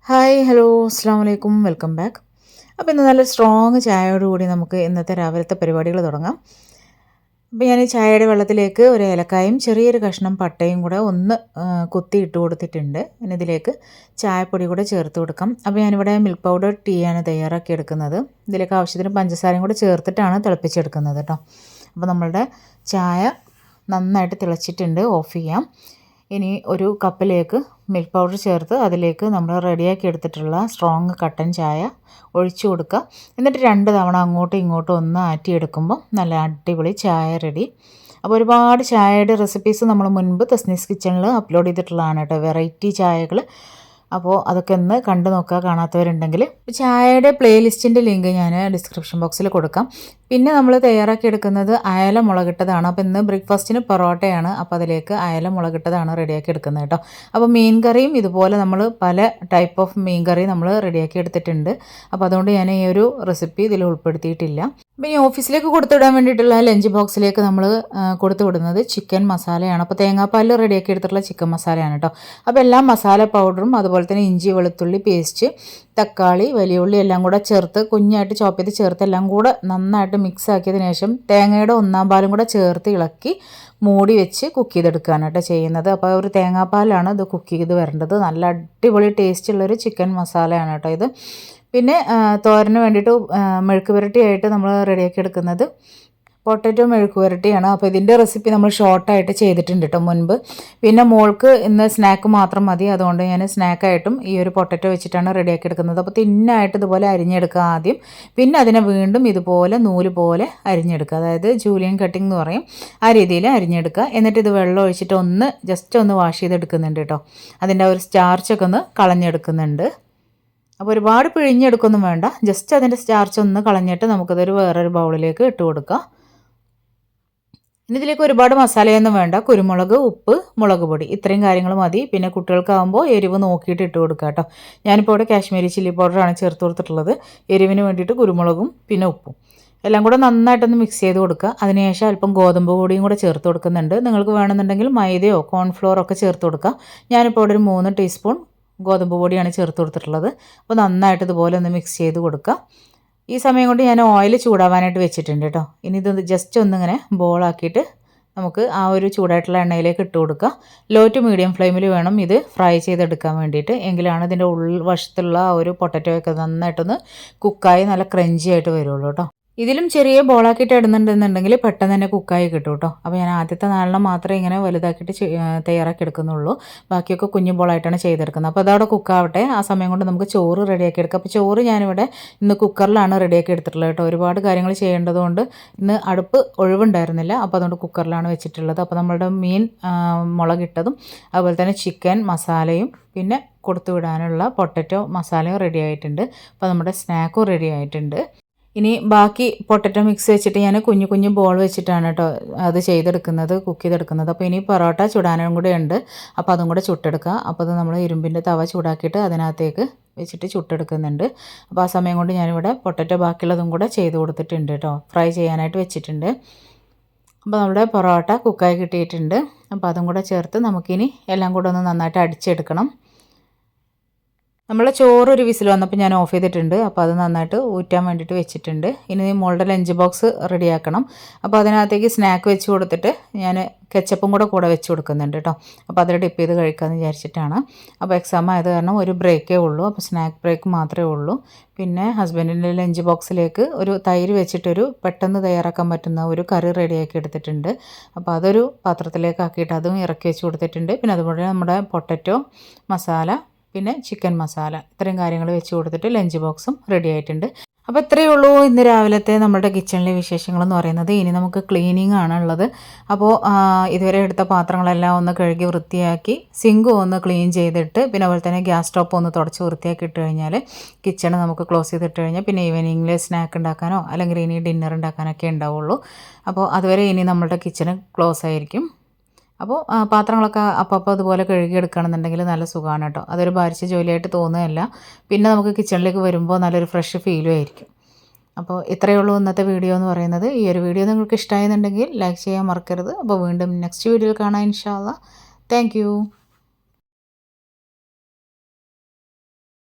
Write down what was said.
Hi hello അസ്സാം വലൈക്കും welcome back. അപ്പോൾ ഇന്ന് നല്ല സ്ട്രോങ് ചായയോടുകൂടി നമുക്ക് ഇന്നത്തെ രാവിലത്തെ പരിപാടികൾ തുടങ്ങാം. അപ്പോൾ ഞാൻ ഈ ചായയുടെ വെള്ളത്തിലേക്ക് ഒരു ഏലക്കായും ചെറിയൊരു കഷ്ണം പട്ടയും കൂടെ ഒന്ന് കുത്തി ഇട്ട് കൊടുത്തിട്ടുണ്ട്. പിന്നെ ഇതിലേക്ക് ചായപ്പൊടി കൂടെ ചേർത്ത് കൊടുക്കാം. അപ്പോൾ ഞാനിവിടെ മിൽക്ക് പൗഡർ ടീ ആണ് തയ്യാറാക്കി എടുക്കുന്നത്. ഇതിലേക്ക് ആവശ്യത്തിന് പഞ്ചസാരയും കൂടെ ചേർത്തിട്ടാണ് തിളപ്പിച്ചെടുക്കുന്നത് കേട്ടോ. അപ്പോൾ നമ്മളുടെ ചായ നന്നായിട്ട് തിളച്ചിട്ടുണ്ട്. ഓഫ് ചെയ്യാം. ഇനി ഒരു കപ്പിലേക്ക് മിൽക്ക് പൗഡർ ചേർത്ത് അതിലേക്ക് നമ്മൾ റെഡിയാക്കി എടുത്തിട്ടുള്ള സ്ട്രോങ് കട്ടൻ ചായ ഒഴിച്ചു കൊടുക്കുക. എന്നിട്ട് 2 തവണ അങ്ങോട്ടും ഇങ്ങോട്ടും ഒന്ന് ആറ്റിയെടുക്കുമ്പോൾ നല്ല അടിപൊളി ചായ റെഡി. അപ്പോൾ ഒരുപാട് ചായയുടെ റെസിപ്പീസ് നമ്മൾ മുൻപ് തസ്നീസ് കിച്ചണിൽ അപ്ലോഡ് ചെയ്തിട്ടുള്ളതാണ് കേട്ടോ, വെറൈറ്റി ചായകൾ. അപ്പോൾ അതൊക്കെ ഒന്ന് കണ്ടു നോക്കുക കാണാത്തവരുണ്ടെങ്കിൽ. ചായയുടെ പ്ലേലിസ്റ്റിൻ്റെ ലിങ്ക് ഞാൻ ഡിസ്ക്രിപ്ഷൻ ബോക്സിൽ കൊടുക്കാം. പിന്നെ നമ്മൾ തയ്യാറാക്കി എടുക്കുന്നത് അയല മുളകിട്ടതാണ്. അപ്പോൾ ഇന്ന് ബ്രേക്ക്ഫാസ്റ്റിന് പൊറോട്ടയാണ്. അപ്പോൾ അതിലേക്ക് അയല മുളകിട്ടതാണ് റെഡിയാക്കി എടുക്കുന്നത് കേട്ടോ. അപ്പോൾ മീൻ കറിയും ഇതുപോലെ നമ്മൾ പല ടൈപ്പ് ഓഫ് മീൻ കറി നമ്മൾ റെഡിയാക്കി എടുത്തിട്ടുണ്ട്. അപ്പോൾ അതുകൊണ്ട് ഞാൻ ഈ ഒരു റെസിപ്പി ഇതിൽ ഉൾപ്പെടുത്തിയിട്ടില്ല. അപ്പോൾ ഈ ഓഫീസിലേക്ക് കൊടുത്തുവിടാൻ വേണ്ടിയിട്ടുള്ള ലഞ്ച് ബോക്സിലേക്ക് നമ്മൾ കൊടുത്തു വിടുന്നത് ചിക്കൻ മസാലയാണ്. അപ്പോൾ തേങ്ങാപ്പാലിൽ റെഡിയാക്കി എടുത്തിട്ടുള്ള ചിക്കൻ മസാലയാണ് കേട്ടോ. അപ്പോൾ എല്ലാ മസാല പൗഡറും അതുപോലെ തന്നെ ഇഞ്ചി വെളുത്തുള്ളി പേസ്റ്റ്, തക്കാളി, വലിയ ഉള്ളി എല്ലാം കൂടെ ചേർത്ത് കുഞ്ഞായിട്ട് ചോപ്പ് ചെയ്ത് ചേർത്ത് എല്ലാം കൂടെ നന്നായിട്ട് മിക്സ് ആക്കിയതിന് ശേഷം തേങ്ങയുടെ 1/4 പാലും കൂടെ ചേർത്ത് ഇളക്കി മൂടി വെച്ച് കുക്ക് ചെയ്തെടുക്കുകയാണ് കേട്ടോ ചെയ്യുന്നത്. അപ്പോൾ ഒരു തേങ്ങാപ്പാലാണ് ഇത് കുക്ക് ചെയ്ത് വരേണ്ടത്. നല്ല അടിപൊളി ടേസ്റ്റുള്ളൊരു ചിക്കൻ മസാലയാണ് കേട്ടോ ഇത്. പിന്നെ തോരന് വേണ്ടിയിട്ട് മെഴുക്ക് പുരട്ടിയായിട്ട് നമ്മൾ റെഡിയാക്കി എടുക്കുന്നത് പൊട്ടറ്റോ മെഴുക്ക് പുരട്ടിയാണ്. അപ്പോൾ ഇതിൻ്റെ റെസിപ്പി നമ്മൾ ഷോർട്ടായിട്ട് ചെയ്തിട്ടുണ്ട് കേട്ടോ മുൻപ്. പിന്നെ മോൾക്ക് ഇന്ന് സ്നാക്ക് മാത്രം മതി, അതുകൊണ്ട് ഞാൻ സ്നാക്കായിട്ടും ഈ ഒരു പൊട്ടറ്റോ വെച്ചിട്ടാണ് റെഡിയാക്കി എടുക്കുന്നത്. അപ്പോൾ തിന്നായിട്ട് ഇതുപോലെ അരിഞ്ഞെടുക്കുക ആദ്യം. പിന്നെ അതിനെ വീണ്ടും ഇതുപോലെ നൂല് പോലെ അരിഞ്ഞെടുക്കുക, അതായത് ജൂലിയൻ കട്ടിംഗ് എന്ന് പറയും, ആ രീതിയിൽ അരിഞ്ഞെടുക്കുക. എന്നിട്ട് ഇത് വെള്ളം ഒഴിച്ചിട്ട് ജസ്റ്റ് ഒന്ന് വാഷ് ചെയ്തെടുക്കുന്നുണ്ട് കേട്ടോ. അതിൻ്റെ ഒരു സ്റ്റാർച്ചൊക്കെ ഒന്ന് കളഞ്ഞെടുക്കുന്നുണ്ട്. അപ്പോൾ ഒരുപാട് പിഴിഞ്ഞെടുക്കൊന്നും വേണ്ട, ജസ്റ്റ് അതിൻ്റെ സ്റ്റാർച്ച് ഒന്ന് കളഞ്ഞിട്ട് നമുക്കതൊരു വേറൊരു ബൗളിലേക്ക് ഇട്ട് കൊടുക്കാം. ഇനി ഇതിലേക്ക് ഒരുപാട് മസാലയൊന്നും വേണ്ട. കുരുമുളക്, ഉപ്പ്, മുളക് പൊടി, ഇത്രയും കാര്യങ്ങൾ മതി. പിന്നെ കുട്ടികൾക്കാകുമ്പോൾ എരിവ് നോക്കിയിട്ട് ഇട്ട് കൊടുക്കുക കേട്ടോ. ഞാനിപ്പോൾ ഇവിടെ കാശ്മീരി ചില്ലി പൗഡറാണ് ചേർത്ത് കൊടുത്തിട്ടുള്ളത്. എരിവിന് വേണ്ടിയിട്ട് കുരുമുളകും പിന്നെ ഉപ്പും എല്ലാം കൂടെ നന്നായിട്ടൊന്ന് മിക്സ് ചെയ്ത് കൊടുക്കുക. അതിനുശേഷം അല്പം ഗോതമ്പ് പൊടിയും കൂടെ ചേർത്ത് കൊടുക്കുന്നുണ്ട്. നിങ്ങൾക്ക് വേണമെന്നുണ്ടെങ്കിൽ മൈദയോ കോൺഫ്ലോറോ ഒക്കെ ചേർത്ത് കൊടുക്കുക. ഞാനിപ്പോൾ ഇവിടെ ഒരു 3 ടീസ്പൂൺ ഗോതമ്പ് പൊടിയാണ് ചേർത്ത് കൊടുത്തിട്ടുള്ളത്. അപ്പോൾ നന്നായിട്ട് ഇതുപോലെ ഒന്ന് മിക്സ് ചെയ്ത് കൊടുക്കുക. ഈ സമയം കൊണ്ട് ഞാൻ ഓയിൽ ചൂടാവാനായിട്ട് വെച്ചിട്ടുണ്ട് കേട്ടോ. ഇനി ഇത് ജസ്റ്റ് ഒന്നിങ്ങനെ ബോളാക്കിയിട്ട് നമുക്ക് ആ ഒരു ചൂടായിട്ടുള്ള എണ്ണയിലേക്ക് ഇട്ട് കൊടുക്കുക. ലോ ടു മീഡിയം ഫ്ലെയിമിൽ വേണം ഇത് ഫ്രൈ ചെയ്തെടുക്കാൻ വേണ്ടിയിട്ട്. എങ്കിലാണ് ഇതിൻ്റെ ഉൾവശത്തുള്ള ആ ഒരു പൊട്ടറ്റോയൊക്കെ നന്നായിട്ടൊന്ന് കുക്കായി നല്ല ക്രഞ്ചി ആയിട്ട് വരുള്ളൂ കേട്ടോ. ഇതിലും ചെറിയ ബോളാക്കിയിട്ട് ഇടുന്നുണ്ടെന്നുണ്ടെങ്കിൽ പെട്ടെന്ന് തന്നെ കുക്കായി കിട്ടും കേട്ടോ. അപ്പോൾ ഞാൻ ആദ്യത്തെ 4 മാത്രമേ ഇങ്ങനെ വലുതാക്കിയിട്ട് തയ്യാറാക്കി എടുക്കുന്നുള്ളൂ. ബാക്കിയൊക്കെ കുഞ്ഞു ബോളായിട്ടാണ് ചെയ്തെടുക്കുന്നത്. അപ്പോൾ അതവിടെ കുക്കാവട്ടെ. ആ സമയം കൊണ്ട് നമുക്ക് ചോറ് റെഡിയാക്കി എടുക്കാം. അപ്പോൾ ചോറ് ഞാനിവിടെ ഇന്ന് കുക്കറിലാണ് റെഡിയാക്കി എടുത്തിട്ടുള്ളത് കേട്ടോ. ഒരുപാട് കാര്യങ്ങൾ ചെയ്യേണ്ടതുകൊണ്ട് ഇന്ന് അടുപ്പ് ഒഴിവുണ്ടായിരുന്നില്ല. അപ്പോൾ അതുകൊണ്ട് കുക്കറിലാണ് വെച്ചിട്ടുള്ളത്. അപ്പോൾ നമ്മളുടെ മീൻ മുളകിട്ടതും അതുപോലെ തന്നെ ചിക്കൻ മസാലയും പിന്നെ കൊടുത്തു വിടാനുള്ള പൊട്ടറ്റോ മസാലയും റെഡി ആയിട്ടുണ്ട്. അപ്പോൾ നമ്മുടെ സ്നാക്കും റെഡി ആയിട്ടുണ്ട്. ഇനി ബാക്കി പൊട്ടറ്റോ മിക്സ് വെച്ചിട്ട് ഞാൻ കുഞ്ഞു കുഞ്ഞു ബോൾ വെച്ചിട്ടാണ് കേട്ടോ അത് ചെയ്തെടുക്കുന്നത്, കുക്ക് ചെയ്തെടുക്കുന്നത്. അപ്പോൾ ഇനി പൊറോട്ട ചുടാനും കൂടെ ഉണ്ട്. അപ്പോൾ അതും കൂടെ ചുട്ടെടുക്കുക. അപ്പോൾ അത് നമ്മൾ ഇരുമ്പിൻ്റെ തവ ചൂടാക്കിയിട്ട് അതിനകത്തേക്ക് വെച്ചിട്ട് ചുട്ടെടുക്കുന്നുണ്ട്. അപ്പോൾ ആ സമയം കൊണ്ട് ഞാനിവിടെ പൊട്ടറ്റോ ബാക്കിയുള്ളതും കൂടെ ചെയ്ത് കൊടുത്തിട്ടുണ്ട് കേട്ടോ, ഫ്രൈ ചെയ്യാനായിട്ട് വെച്ചിട്ടുണ്ട്. അപ്പോൾ നമ്മുടെ പൊറോട്ട കുക്കായി കിട്ടിയിട്ടുണ്ട്. അപ്പോൾ അതും കൂടെ ചേർത്ത് നമുക്കിനി എല്ലാം കൂടെ ഒന്ന് നന്നായിട്ട് അടിച്ചെടുക്കണം. നമ്മളെ ചോറ് ഒരു വിസിൽ വന്നപ്പോൾ ഞാൻ ഓഫ് ചെയ്തിട്ടുണ്ട്. അപ്പോൾ അത് നന്നായിട്ട് ഊറ്റാൻ വേണ്ടിയിട്ട് വെച്ചിട്ടുണ്ട്. ഇനി മോളുടെ ലഞ്ച് ബോക്സ് റെഡിയാക്കണം. അപ്പോൾ അതിനകത്തേക്ക് സ്നാക്ക് വെച്ച് കൊടുത്തിട്ട് ഞാൻ കെച്ചപ്പും കൂടെ വെച്ച് കൊടുക്കുന്നുണ്ട് കേട്ടോ. അപ്പോൾ അതിൽ ഡിപ്പ് ചെയ്ത് കഴിക്കാമെന്ന് വിചാരിച്ചിട്ടാണ്. അപ്പോൾ എക്സാം ആയത് കാരണം ഒരു ബ്രേക്കേ ഉള്ളൂ. അപ്പോൾ സ്നാക്ക് ബ്രേക്ക് മാത്രമേ ഉള്ളൂ. പിന്നെ ഹസ്ബൻഡിൻ്റെ ലഞ്ച് ബോക്സിലേക്ക് ഒരു തൈര് വെച്ചിട്ടൊരു പെട്ടെന്ന് തയ്യാറാക്കാൻ പറ്റുന്ന ഒരു കറി റെഡിയാക്കി എടുത്തിട്ടുണ്ട്. അപ്പോൾ അതൊരു പാത്രത്തിലേക്ക് ആക്കിയിട്ട് അതും ഇറക്കി വെച്ച് കൊടുത്തിട്ടുണ്ട്. പിന്നെ അതുപോലെ നമ്മുടെ പൊട്ടറ്റോ മസാല പിന്നെ ചിക്കൻ മസാല ഇത്രയും കാര്യങ്ങൾ വെച്ച് കൊടുത്തിട്ട് ലഞ്ച് ബോക്സും റെഡി ആയിട്ടുണ്ട്. അപ്പോൾ ഇത്രയേ ഉള്ളൂ ഇന്ന് രാവിലത്തെ നമ്മുടെ കിച്ചണിലെ വിശേഷങ്ങളെന്ന് പറയുന്നത്. ഇനി നമുക്ക് ക്ലീനിങ് ആണുള്ളത്. അപ്പോൾ ഇതുവരെ എടുത്ത പാത്രങ്ങളെല്ലാം ഒന്ന് കഴുകി വൃത്തിയാക്കി സിങ്കും ഒന്ന് ക്ലീൻ ചെയ്തിട്ട് പിന്നെ അതുപോലെ തന്നെ ഗ്യാസ് സ്റ്റോപ്പ് ഒന്ന് തുടച്ച് വൃത്തിയാക്കി ഇട്ട് കഴിഞ്ഞാൽ കിച്ചൺ നമുക്ക് ക്ലോസ് ചെയ്തിട്ട് കഴിഞ്ഞാൽ പിന്നെ ഈവനിങ്ങിൽ സ്നാക്ക് ഉണ്ടാക്കാനോ അല്ലെങ്കിൽ ഇനി ഡിന്നർ ഉണ്ടാക്കാനൊക്കെ ഉണ്ടാവുള്ളൂ. അപ്പോൾ അതുവരെ ഇനി നമ്മളുടെ കിച്ചൺ ക്ലോസ് ആയിരിക്കും. അപ്പോൾ പാത്രങ്ങളൊക്കെ അപ്പോൾ അതുപോലെ കഴുകിയെടുക്കുകയാണെന്നുണ്ടെങ്കിൽ നല്ല സുഖമാണ് കേട്ടോ. അതൊരു ഭാരിച്ച ജോലിയായിട്ട് തോന്നുകയല്ല. പിന്നെ നമുക്ക് കിച്ചണിലേക്ക് വരുമ്പോൾ നല്ലൊരു ഫ്രഷ് ഫീലും ആയിരിക്കും. അപ്പോൾ ഇത്രയേ ഉള്ളൂ ഇന്നത്തെ വീഡിയോ എന്ന് പറയുന്നത്. ഈ ഒരു വീഡിയോ നിങ്ങൾക്ക് ഇഷ്ടമായെന്നുണ്ടെങ്കിൽ ലൈക്ക് ചെയ്യാൻ മറക്കരുത്. അപ്പോൾ വീണ്ടും നെക്സ്റ്റ് വീഡിയോയിൽ കാണാം ഇൻഷാ അല്ലാഹ്. Thank you.